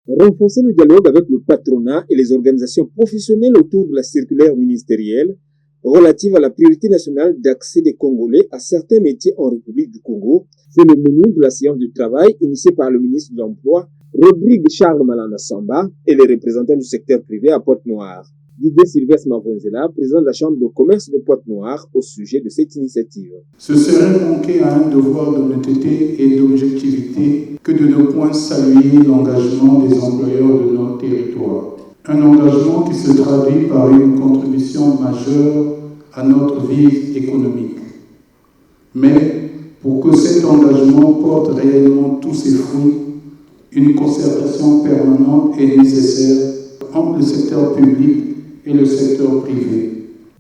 Renforcer le dialogue avec le patronat et les organisations professionnelles autour de la circulaire ministérielle relative à la priorité nationale d'accès des Congolais à certains métiers en République du Congo, c'est le menu de la séance de travail initiée par le ministre de l'Emploi, Rodrigue Charles Malanda Samba, et les représentants du secteur privé à Pointe-Noire. Didier Sylvestre Mavonzela, président de la Chambre de commerce de Pointe-Noire, au sujet de cette initiative. Ce serait manquer à un devoir d'honnêteté et d'objectivité que de ne point saluer l'engagement des employeurs de notre territoire. Un engagement qui se traduit par une contribution majeure à notre vie économique. Mais pour que cet engagement porte réellement tous ses fruits, une concertation permanente est nécessaire entre le secteur public et le secteur privé.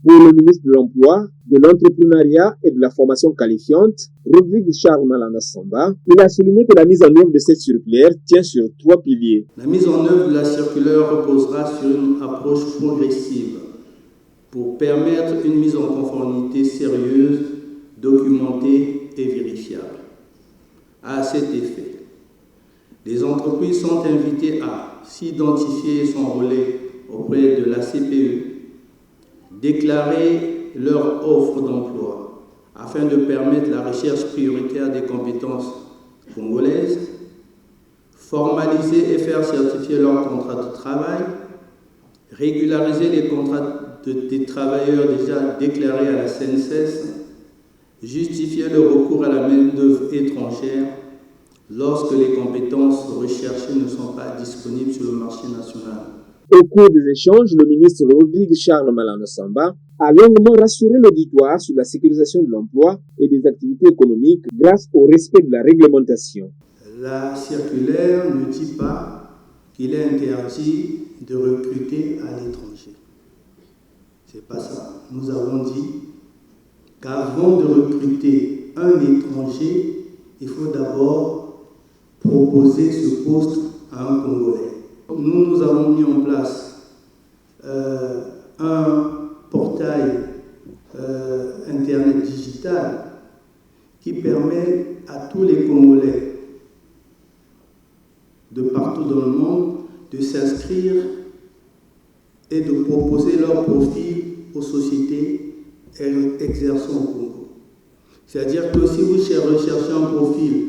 Pour le ministre de l'Emploi, de l'Entrepreneuriat et de la Formation qualifiante, Rodrigue Charles Malanda Samba, il a souligné que la mise en œuvre de cette circulaire tient sur 3 piliers. La mise en œuvre de la circulaire reposera sur une approche progressive pour permettre une mise en conformité sérieuse, documentée et vérifiable. À cet effet, les entreprises sont invitées à s'identifier son relais auprès de la CPE, déclarer leur offre d'emploi afin de permettre la recherche prioritaire des compétences congolaises, formaliser et faire certifier leur contrat de travail, régulariser les contrats des travailleurs déjà déclarés à la CNSS, justifier le recours à la main-d'œuvre étrangère lorsque les compétences recherchées ne sont pas disponibles sur le marché national. Au cours des échanges, le ministre Rodrigue Charles Malanda Samba a longuement rassuré l'auditoire sur la sécurisation de l'emploi et des activités économiques grâce au respect de la réglementation. La circulaire ne dit pas qu'il est interdit de recruter à l'étranger. C'est pas ça. Nous avons dit qu'avant de recruter un étranger, il faut d'abord proposer ce poste à un Congolais. Nous avons mis en place un portail Internet digital qui permet à tous les Congolais de partout dans le monde de s'inscrire et de proposer leur profil aux sociétés exerçant au Congo. C'est-à-dire que si vous recherchez un profil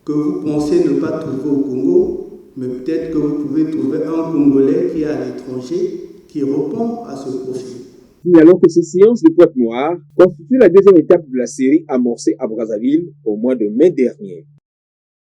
que vous pensez ne pas trouver au Congo, mais peut-être que vous pouvez trouver un Congolais qui est à l'étranger, qui répond à ce profil. Signalons que cette séance de Pointe-Noire constitue la deuxième étape de la série amorcée à Brazzaville au mois de mai dernier.